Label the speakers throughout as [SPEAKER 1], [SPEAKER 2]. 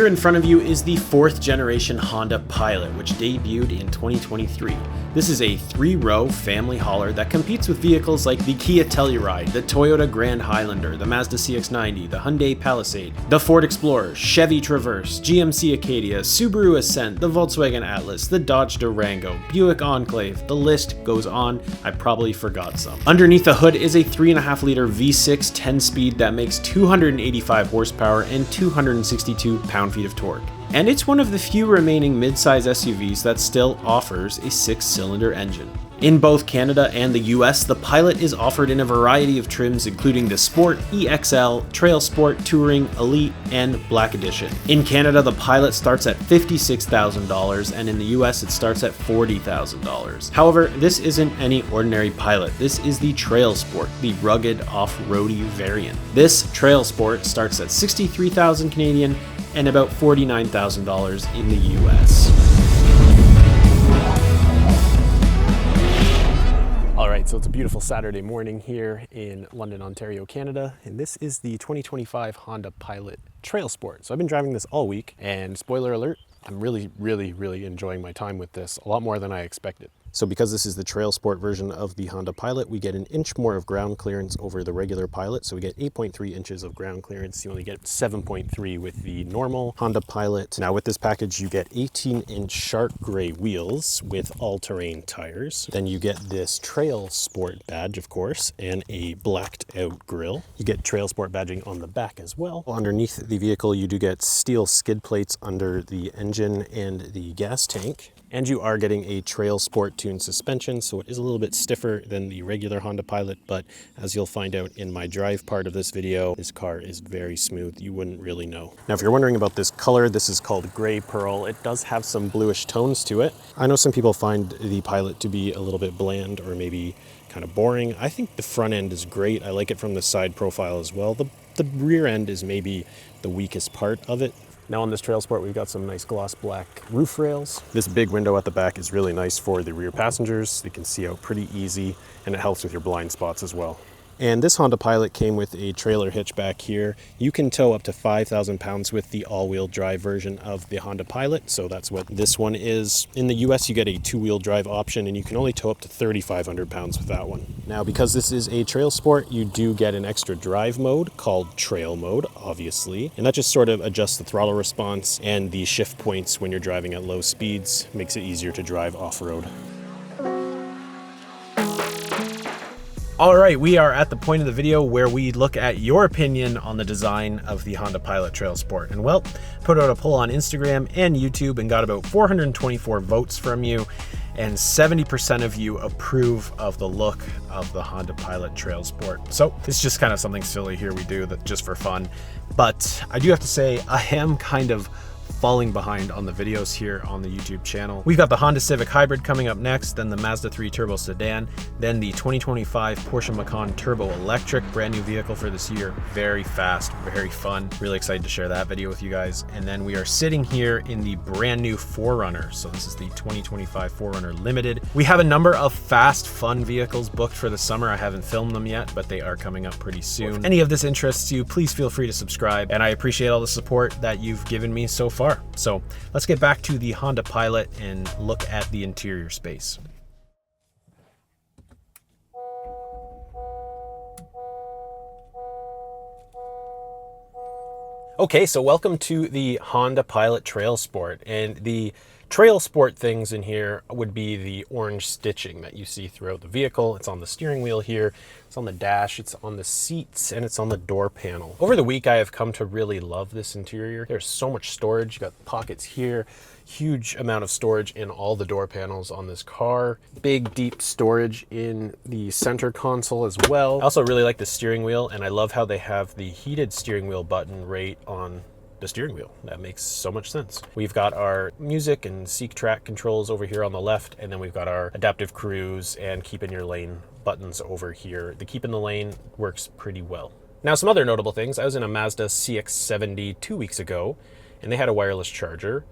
[SPEAKER 1] Here in front of you is the 4th generation Honda Pilot, which debuted in 2023. This is a 3-row family hauler that competes with vehicles like the Kia Telluride, the Toyota Grand Highlander, the Mazda CX-90, the Hyundai Palisade, the Ford Explorer, Chevy Traverse, GMC Acadia, Subaru Ascent, the Volkswagen Atlas, the Dodge Durango, Buick Enclave. The list goes on. I probably forgot some. Underneath the hood is a 3.5-liter V6 10-speed that makes 285 horsepower and 262 pound-feet of torque. And it's one of the few remaining mid-size SUVs that still offers a 6-cylinder engine. In both Canada and the US, the Pilot is offered in a variety of trims including the Sport, EXL, TrailSport, Touring, Elite, and Black Edition. In Canada, the Pilot starts at $56,000 and in the US it starts at $40,000. However, this isn't any ordinary Pilot. This is the TrailSport, the rugged off-roady variant. This TrailSport starts at $63,000 Canadian and about $49,000 in the US. All right, so it's a beautiful Saturday morning here in London, Ontario, Canada, and this is the 2025 Honda Pilot TrailSport. So I've been driving this all week, and spoiler alert, I'm really enjoying my time with this, a lot more than I expected. So because this is the TrailSport version of the Honda Pilot, we get an inch more of ground clearance over the regular Pilot. So we get 8.3 inches of ground clearance. You only get 7.3 with the normal Honda Pilot. Now with this package, you get 18-inch sharp gray wheels with all-terrain tires. Then you get this TrailSport badge, of course, and a blacked out grille. You get TrailSport badging on the back as well. Underneath the vehicle, you do get steel skid plates under the engine and the gas tank. And you are getting a TrailSport tuned suspension, so it is a little bit stiffer than the regular Honda Pilot, but as you'll find out in my drive part of this video, this car is very smooth. You wouldn't really know. Now, if you're wondering about this color, this is called Gray Pearl. It does have some bluish tones to it. I know some people find the Pilot to be a little bit bland or maybe kind of boring. I think the front end is great. I like it from the side profile as well. The rear end is maybe the weakest part of it. Now on this TrailSport, we've got some nice gloss black roof rails. This big window at the back is really nice for the rear passengers. You can see out pretty easy, and it helps with your blind spots as well. And this Honda Pilot came with a trailer hitch back here. You can tow up to 5,000 pounds with the all-wheel drive version of the Honda Pilot, so that's what this one is. In the US, you get a 2-wheel drive option, and you can only tow up to 3,500 pounds with that one. Now, because this is a TrailSport, you do get an extra drive mode called Trail Mode, obviously, and that just sort of adjusts the throttle response and the shift points when you're driving at low speeds, makes it easier to drive off-road. All right, we are at the point of the video where we look at your opinion on the design of the Honda Pilot TrailSport. And well, put out a poll on Instagram and YouTube and got about 424 votes from you. And 70% of you approve of the look of the Honda Pilot TrailSport. So it's just kind of something silly here we do that just for fun. But I do have to say, I am kind of falling behind on the videos here on the YouTube channel. We've got the Honda Civic Hybrid coming up next, then the Mazda 3 Turbo Sedan, then the 2025 Porsche Macan Turbo Electric, brand new vehicle for this year. Very fast, very fun. Really excited to share that video with you guys. And then we are sitting here in the brand new 4Runner. So this is the 2025 4Runner Limited. We have a number of fast, fun vehicles booked for the summer. I haven't filmed them yet, but they are coming up pretty soon. If any of this interests you, please feel free to subscribe. And I appreciate all the support that you've given me so far. So let's get back to the Honda Pilot and look at the interior space. Okay, so welcome to the Honda Pilot TrailSport, and the TrailSport things in here would be the orange stitching that you see throughout the vehicle. It's on the steering wheel here, it's on the dash, it's on the seats, and it's on the door panel. Over the week, I have come to really love this interior. There's so much storage. You got pockets here, huge amount of storage in all the door panels on this car. Big, deep storage in the center console as well. I also really like the steering wheel, and I love how they have the heated steering wheel button right on the steering wheel. That makes so much sense. We've got our music and seek track controls over here on the left, and then we've got our adaptive cruise and keep in your lane buttons over here. The keep in the lane works pretty well. Now, some other notable things. I was in a Mazda CX-70 2 weeks ago, and they had a wireless charger.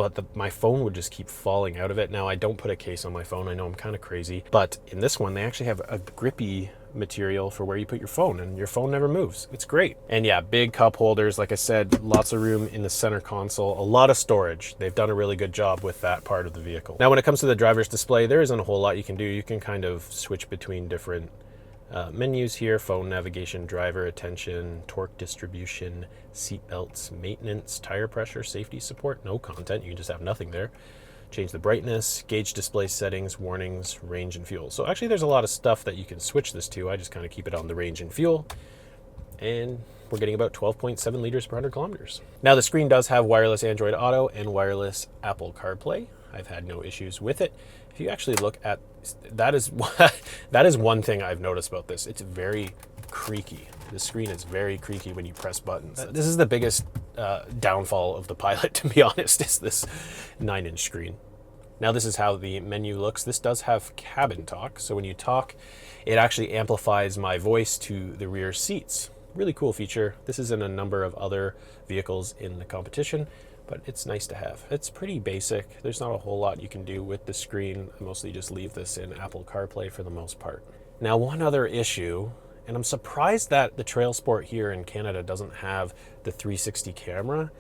[SPEAKER 1] but my phone would just keep falling out of it. Now, I don't put a case on my phone. I know I'm kind of crazy, but in this one, they actually have a grippy material for where you put your phone, and your phone never moves. It's great. And yeah, big cup holders. Like I said, lots of room in the center console, a lot of storage. They've done a really good job with that part of the vehicle. Now, when it comes to the driver's display, there isn't a whole lot you can do. You can kind of switch between different menus here: phone navigation, driver attention, torque distribution, seat belts, maintenance, tire pressure, safety support. No content, you can just have nothing there. Change the brightness, gauge display settings, warnings, range and fuel. So actually there's a lot of stuff that you can switch this to. I just kind of keep it on the range and fuel, and we're getting about 12.7 liters per 100 kilometers. Now, the screen does have wireless Android Auto and wireless Apple CarPlay. I've had no issues with it. If you actually look at that, is one thing I've noticed about this. It's very creaky. The screen is very creaky when you press buttons. This is the biggest downfall of the Pilot, to be honest, is this 9-inch screen. Now, this is how the menu looks. This does have cabin talk, so when you talk, it actually amplifies my voice to the rear seats. Really cool feature. This is in a number of other vehicles in the competition, but it's nice to have. It's pretty basic. There's not a whole lot you can do with the screen. I mostly just leave this in Apple CarPlay for the most part. Now, one other issue, and I'm surprised that the TrailSport here in Canada doesn't have the 360 camera.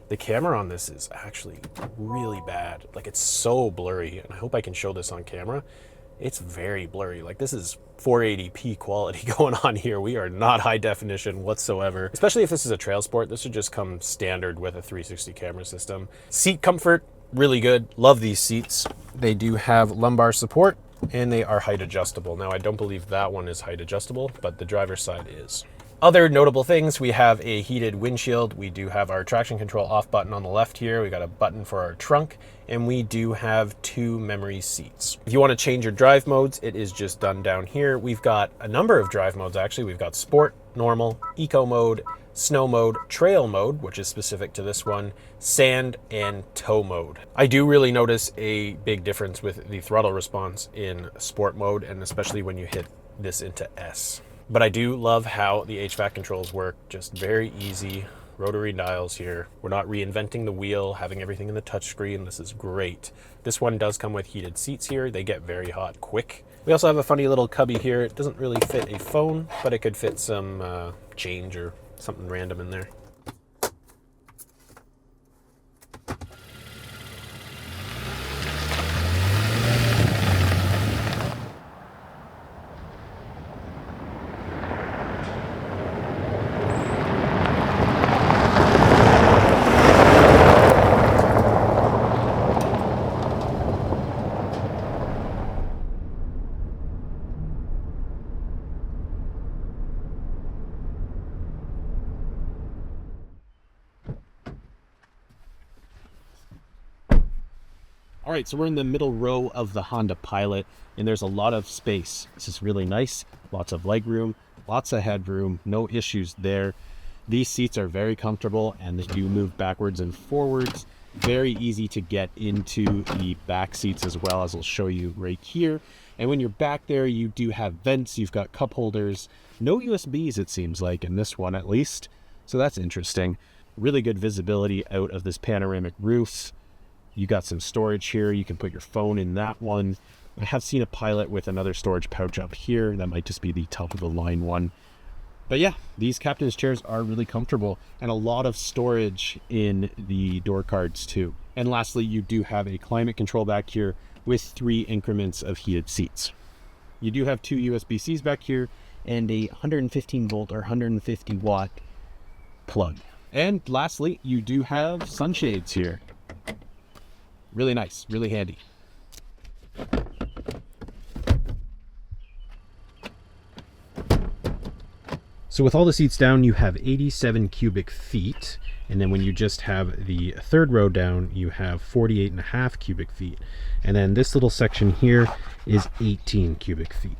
[SPEAKER 1] The camera on this is actually really bad. Like, it's so blurry, and I hope I can show this on camera. It's very blurry. Like, this is 480p quality going on here. We are not high definition whatsoever. Especially if this is a TrailSport, this should just come standard with a 360 camera system. Seat comfort, really good. Love these seats. They do have lumbar support, and they are height adjustable. Now, I don't believe that one is height adjustable, but the driver's side is. Other notable things, we have a heated windshield. We do have our traction control off button on the left here. We got a button for our trunk, and we do have 2 memory seats. If you want to change your drive modes, it is just done down here. We've got a number of drive modes, actually. We've got sport, normal, eco mode, snow mode, trail mode, which is specific to this one, sand, and tow mode. I do really notice a big difference with the throttle response in sport mode, and especially when you hit this into S. But I do love how the HVAC controls work. Just very easy rotary dials here. We're not reinventing the wheel, having everything in the touchscreen. This is great. This one does come with heated seats here. They get very hot quick. We also have a funny little cubby here. It doesn't really fit a phone, but it could fit some change or something random in there. All right, so we're in the middle row of the Honda Pilot, and there's a lot of space. This is really nice. Lots of legroom, lots of headroom, no issues there. These seats are very comfortable, and they do move backwards and forwards. Very easy to get into the back seats as well, as I'll show you right here. And when you're back there, you do have vents. You've got cup holders. No USBs, it seems like, in this one at least. So that's interesting. Really good visibility out of this panoramic roof. You got some storage here. You can put your phone in that one. I have seen a Pilot with another storage pouch up here. That might just be the top of the line one. But yeah, these captain's chairs are really comfortable, and a lot of storage in the door cards too. And lastly, you do have a climate control back here with 3 increments of heated seats. You do have 2 USB-Cs back here and a 115 volt or 150 watt plug. And lastly, you do have sunshades here. Really nice, really handy. So with all the seats down, you have 87 cubic feet. And then when you just have the third row down, you have 48.5 cubic feet. And then this little section here is 18 cubic feet.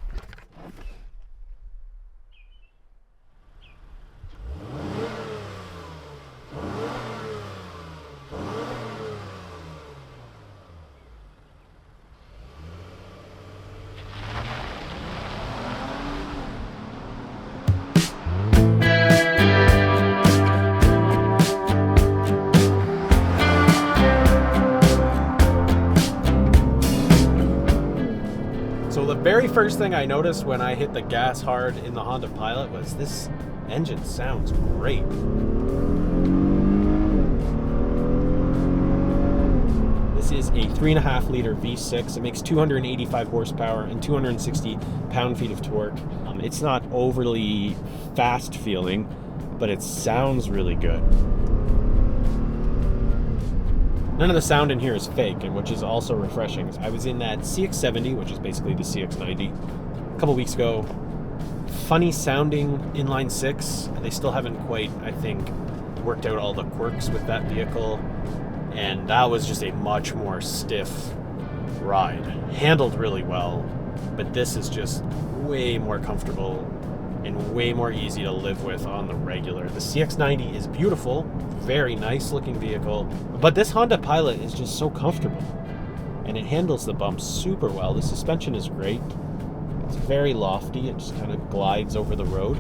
[SPEAKER 1] very first thing I noticed when I hit the gas hard in the Honda Pilot was this engine sounds great. This is a 3.5 liter V6. It makes 285 horsepower and 260 pound-feet of torque. It's not overly fast feeling, but it sounds really good. None of the sound in here is fake, and which is also refreshing. I was in that CX-70, which is basically the CX-90, a couple weeks ago. Funny sounding inline six. They still haven't quite, I think, worked out all the quirks with that vehicle. And that was just a much more stiff ride. Handled really well, but this is just way more comfortable and way more easy to live with on the regular. The CX-90 is beautiful, very nice looking vehicle, but this Honda Pilot is just so comfortable and it handles the bumps super well. The suspension is great. It's very lofty. It just kind of glides over the road.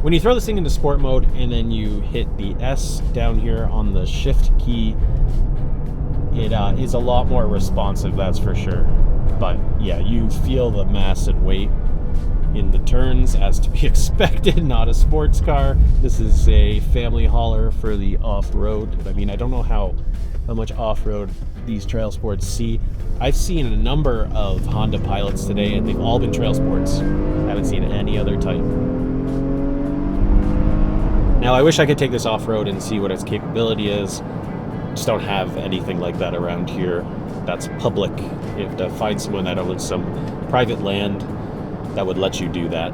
[SPEAKER 1] When you throw this thing into sport mode and then you hit the S down here on the shift key, it is a lot more responsive, that's for sure. But yeah, you feel the mass and weight in the turns, as to be expected. Not a sports car. This is a family hauler for the off-road. I mean, I don't know how much off-road these TrailSports see. I've seen a number of Honda Pilots today, and they've all been TrailSports. I haven't seen any other type. Now, I wish I could take this off-road and see what its capability is. Just don't have anything like that around here. That's public. You have to find someone that owns some private land that would let you do that.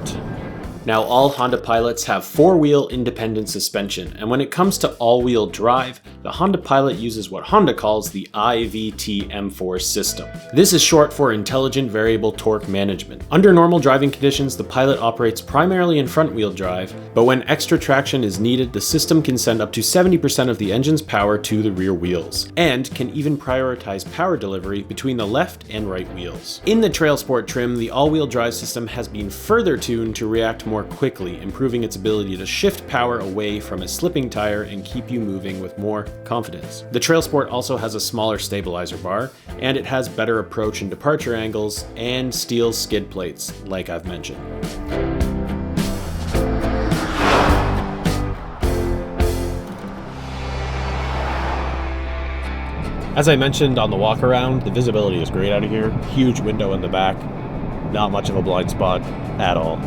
[SPEAKER 1] Now, all Honda Pilots have four-wheel independent suspension, and when it comes to all-wheel drive, the Honda Pilot uses what Honda calls the IVT M4 system. This is short for Intelligent Variable Torque Management. Under normal driving conditions, the Pilot operates primarily in front-wheel drive, but when extra traction is needed, the system can send up to 70% of the engine's power to the rear wheels, and can even prioritize power delivery between the left and right wheels. In the TrailSport trim, the all-wheel drive system has been further tuned to react more quickly, improving its ability to shift power away from a slipping tire and keep you moving with more confidence. The TrailSport also has a smaller stabilizer bar, and it has better approach and departure angles and steel skid plates, like I've mentioned. As I mentioned on the walk around, the visibility is great out of here. Huge window in the back, not much of a blind spot at all.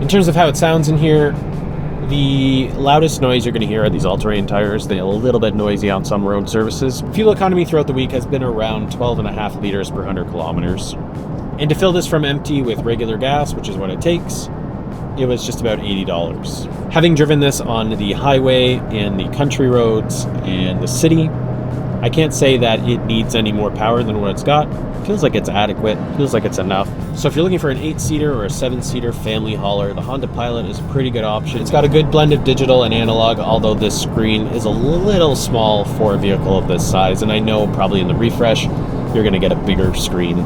[SPEAKER 1] In terms of how it sounds in here, the loudest noise you're going to hear are these all-terrain tires. They're a little bit noisy on some road surfaces. Fuel economy throughout the week has been around 12.5 liters per 100 kilometers. And to fill this from empty with regular gas, which is what it takes, it was just about $80. Having driven this on the highway and the country roads and the city, I can't say that it needs any more power than what it's got. Feels like it's adequate, feels like it's enough. So if you're looking for an 8-seater or a 7-seater family hauler, the Honda Pilot is a pretty good option. It's got a good blend of digital and analog, although this screen is a little small for a vehicle of this size, and I know probably in the refresh you're going to get a bigger screen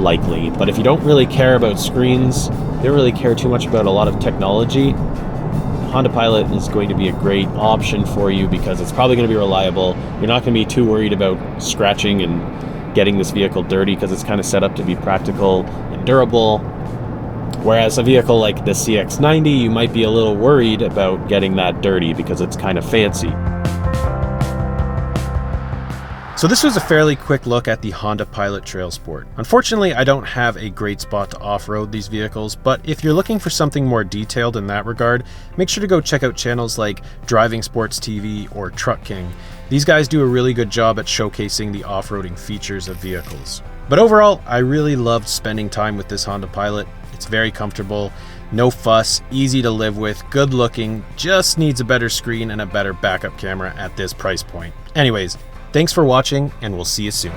[SPEAKER 1] likely. But if you don't really care about screens, you don't really care too much about a lot of technology, Honda Pilot is going to be a great option for you because it's probably going to be reliable. You're not going to be too worried about scratching and getting this vehicle dirty because it's kind of set up to be practical and durable. Whereas a vehicle like the CX-90, you might be a little worried about getting that dirty because it's kind of fancy. So this was a fairly quick look at the Honda Pilot TrailSport. Unfortunately, I don't have a great spot to off-road these vehicles, but if you're looking for something more detailed in that regard, make sure to go check out channels like Driving Sports TV or Truck King. These guys do a really good job at showcasing the off-roading features of vehicles. But overall, I really loved spending time with this Honda Pilot. It's very comfortable, no fuss, easy to live with, good looking, just needs a better screen and a better backup camera at this price point. Anyways, thanks for watching, and we'll see you soon.